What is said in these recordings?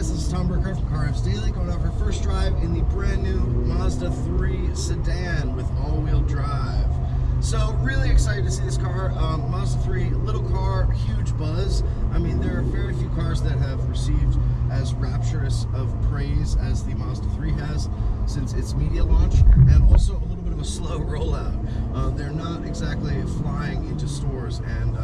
guys, this is Tom Burkhardt from Car-Revs Daily, going out for first drive in the brand new Mazda 3 Sedan with all-wheel drive. So really excited to see this car. Mazda 3, little car, huge buzz. I mean, there are very few cars that have received as rapturous of praise as the Mazda 3 has since its media launch, and also a little bit of a slow rollout. They're not exactly flying into stores and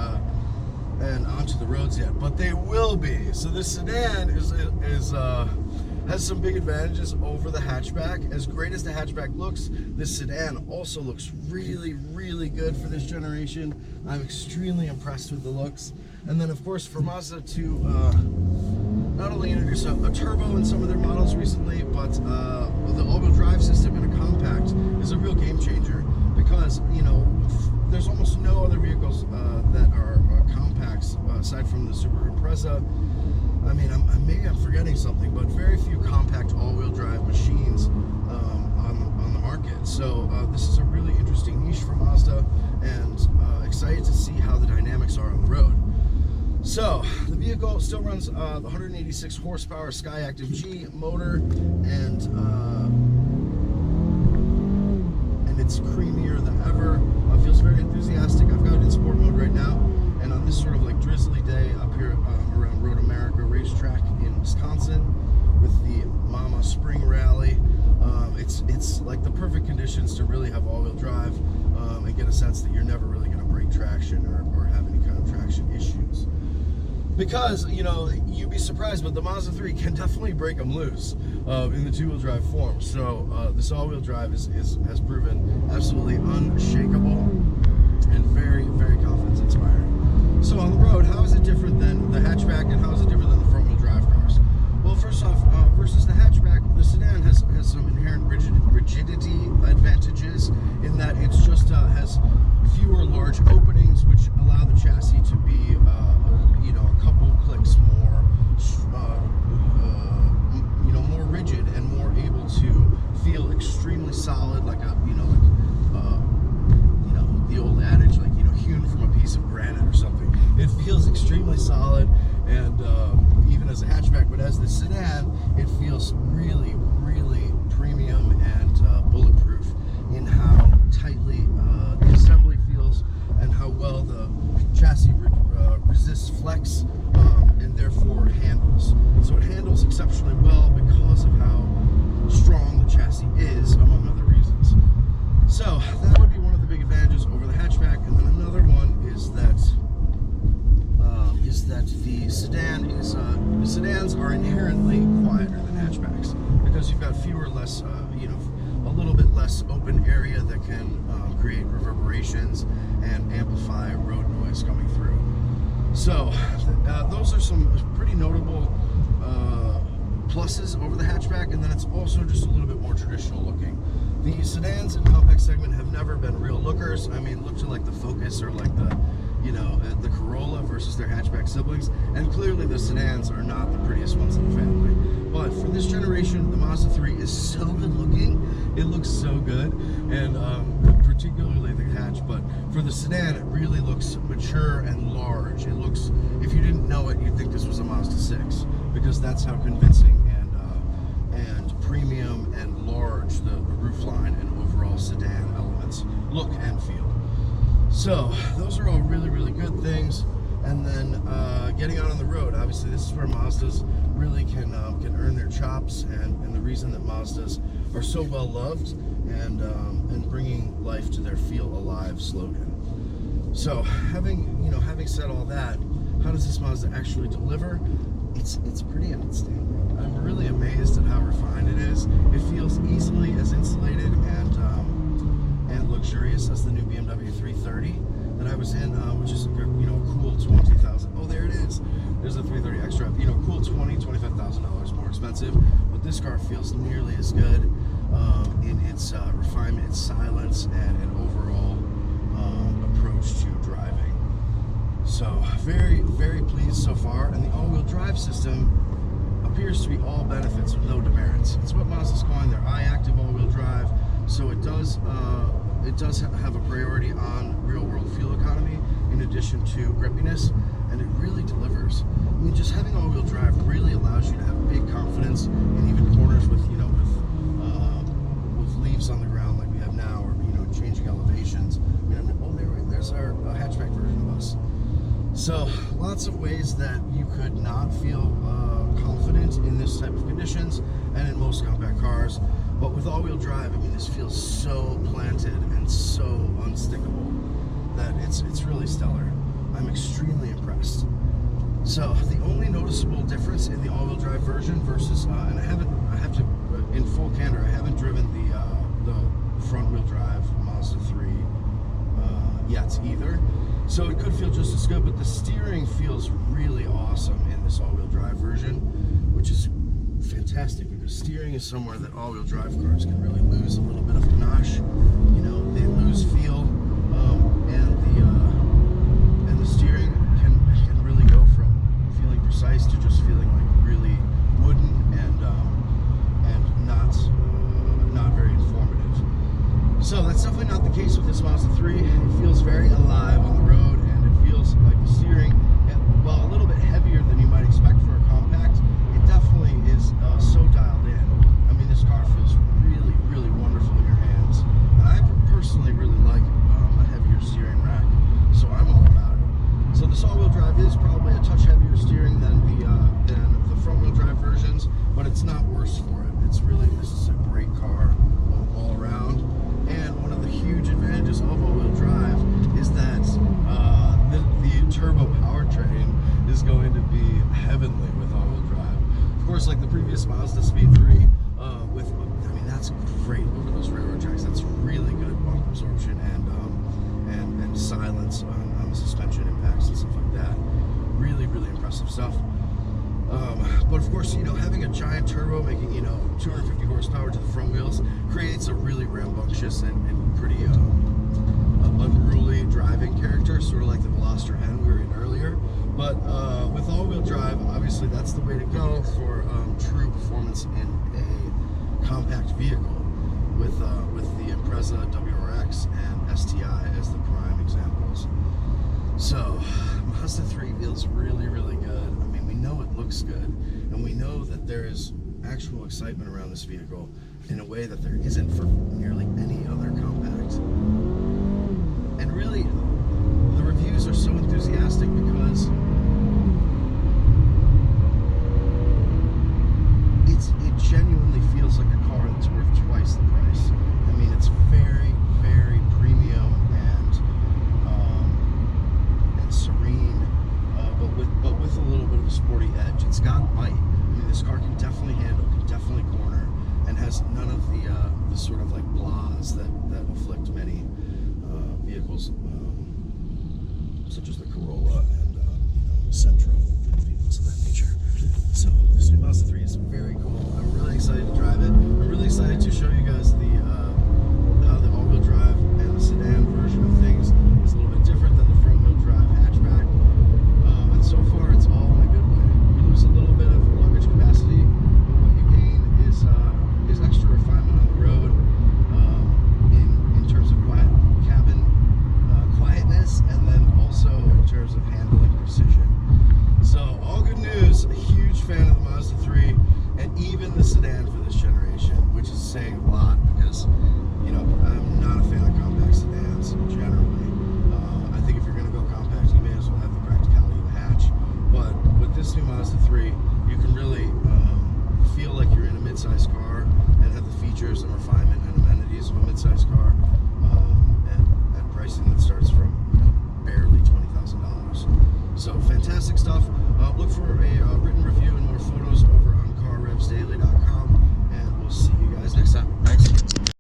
onto the roads yet, but they will be. So this sedan has some big advantages over the hatchback. As great as the hatchback looks, this sedan also looks really, really good for this generation. I'm extremely impressed with the looks. And then of course for Mazda to not only introduce a turbo in some of their models recently, but the all-wheel drive system in a compact is a real game changer, because you know there's almost no other vehicles that are compacts aside from the Subaru Impreza. I mean, maybe I'm forgetting something, but very few compact all-wheel drive machines on the market. So this is a really interesting niche for Mazda, and excited to see how the dynamics are on the road. So the vehicle still runs the 186 horsepower Skyactiv G motor, and it's creamier than ever. Feels very enthusiastic. I've got it in sport mode right now, and on this sort of like drizzly day up here around Road America racetrack in Wisconsin with the Mama Spring Rally, it's like the perfect conditions to really have all-wheel drive and get a sense that you're never really going to break traction or have any kind of traction issues. Because, you know, you'd be surprised, but the Mazda 3 can definitely break them loose in the two-wheel drive form. So this all-wheel drive has proven absolutely unshakable and very, very confidence-inspiring. So on the road, how is it different than the hatchback, and how is it different than the front-wheel drive cars? Well, first off, versus the hatchback, the sedan has some inherent rigidity advantages in that it's just has fewer large openings, which allow the chassis to be you know, a couple clicks more you know, more rigid and more able to feel extremely solid, like a you know the old adage, like, you know, hewn from a piece of granite or something. It feels extremely solid, and even as a hatchback, but as the sedan, it feels really, really premium and bulletproof in how tightly the assembly feels and how well the chassis resists flex and therefore handles. So it handles exceptionally well because of how strong the chassis is, among other reasons. So that would be one of the big advantages over the hatchback. And then another one is that the sedans are inherently quieter than hatchbacks, because you've got fewer, less you know, a little bit less open area that can create reverberations and amplify road noise coming through. So those are some pretty notable pluses over the hatchback, and then it's also just a little bit more traditional looking. The sedans in the compact segment have never been real lookers. I mean, look to like the Focus or like the, you know, the Corolla versus their hatchback siblings, and clearly the sedans are not the prettiest ones in the family. But for this generation, the Mazda 3 is so good looking. It looks so good, and particularly the hatch. But for the sedan, it really looks mature and large. It looks, if you didn't know it, you'd think this was a Mazda 6, because that's how convincing and premium and large the roofline and overall sedan elements look and feel. So those are all really, really good things. And then getting out on the road, obviously this is where Mazdas really can earn their chops, and the reason that Mazdas are so well loved and bringing life to their Feel Alive slogan. So having said all that, how does this Mazda actually deliver? It's pretty outstanding. I'm really amazed at how refined it is. It feels easily as insulated and luxurious as the new BMW 330 that I was in, which is, you know, a cool 20,000. Oh, there it is. There's a 330 extra. You know, cool $25,000 more expensive, but this car feels nearly as good in its refinement, its silence, and overall approach to driving. So very, very pleased so far, and the all-wheel drive system appears to be all benefits with no demerits. It's what Mazda's calling their iActive all-wheel drive, so it does have a priority on real-world fuel economy, in addition to to grippiness, and it really delivers. I mean, just having all-wheel drive really allows you to have big confidence in even corners with, you know, with leaves on the ground like we have now, or, you know, changing elevations. I mean, oh, there's our hatchback version of us. So lots of ways that you could not feel confident in this type of conditions and in most compact cars. But with all-wheel drive, I mean, this feels so planted and so unstickable that it's really stellar. I'm extremely impressed. So the only noticeable difference in the all-wheel drive version versus, and I have to, in full candor, I haven't driven the front-wheel drive Mazda 3 yet either. So it could feel just as good, but the steering feels really awesome in this all-wheel drive version, which is fantastic because steering is somewhere that all-wheel drive cars can really lose a little bit of panache. You know, they lose feel, and the steering can really go from feeling precise to just feeling like really wooden and not very informative. So that's definitely not the case with this Mazda 3. It feels very alive on the road, and it feels like the steering, while a little bit heavier than you might expect for a compact, it definitely is so dialed in. I mean, this car feels really, really wonderful in your hands. And I personally really like a heavier steering rack, so I'm all about it. So this all-wheel drive is probably a touch heavier steering than the front-wheel drive versions, but it's not worse for it. This is a great car all around. And one of the huge advantages of all-wheel drive is that the turbo powertrain is going to be heavenly with all-wheel drive. Of course, like the previous Mazda Speed 3, I mean, that's great over those railroad tracks. That's really good bump absorption and silence on the suspension impacts and stuff like that. Really, really impressive stuff. But of course, you know, having a giant turbo making, you know, 250 horsepower to the front wheels creates a really rambunctious and pretty unruly driving character, sort of like the Veloster N we were in earlier. But with all-wheel drive, obviously that's the way to go for true performance in a compact vehicle, with the Impreza WRX and STI as the prime examples. So Mazda 3 feels really, really good. I mean, we know it looks good, and we know that there is actual excitement around this vehicle in a way that there isn't for nearly any other compact. And really, the reviews are so enthusiastic because it genuinely feels like a car that's worth twice the price. I mean, it's very, very premium and serene, but with a little bit of a sporty edge. It's got bite. I mean, this car can definitely handle, can definitely corner, and has none of the sort of like blahs that afflict many vehicles, such as the Corolla and the Sentra and vehicles of that nature. So this new Mazda 3 is very cool. I'm really excited to drive it. I'm really excited to show you guys how the all-wheel drive and the sedan version of things is a little bit different than the front-wheel drive hatchback. And so far, it's all in a good way. You lose a little bit of luggage capacity, but what you gain is extra refinement on the road in terms of cabin quietness, and then also in terms of handling precision. So all good news. A huge fan of the Mazda 3 and even the sedan for this generation, which is saying a lot.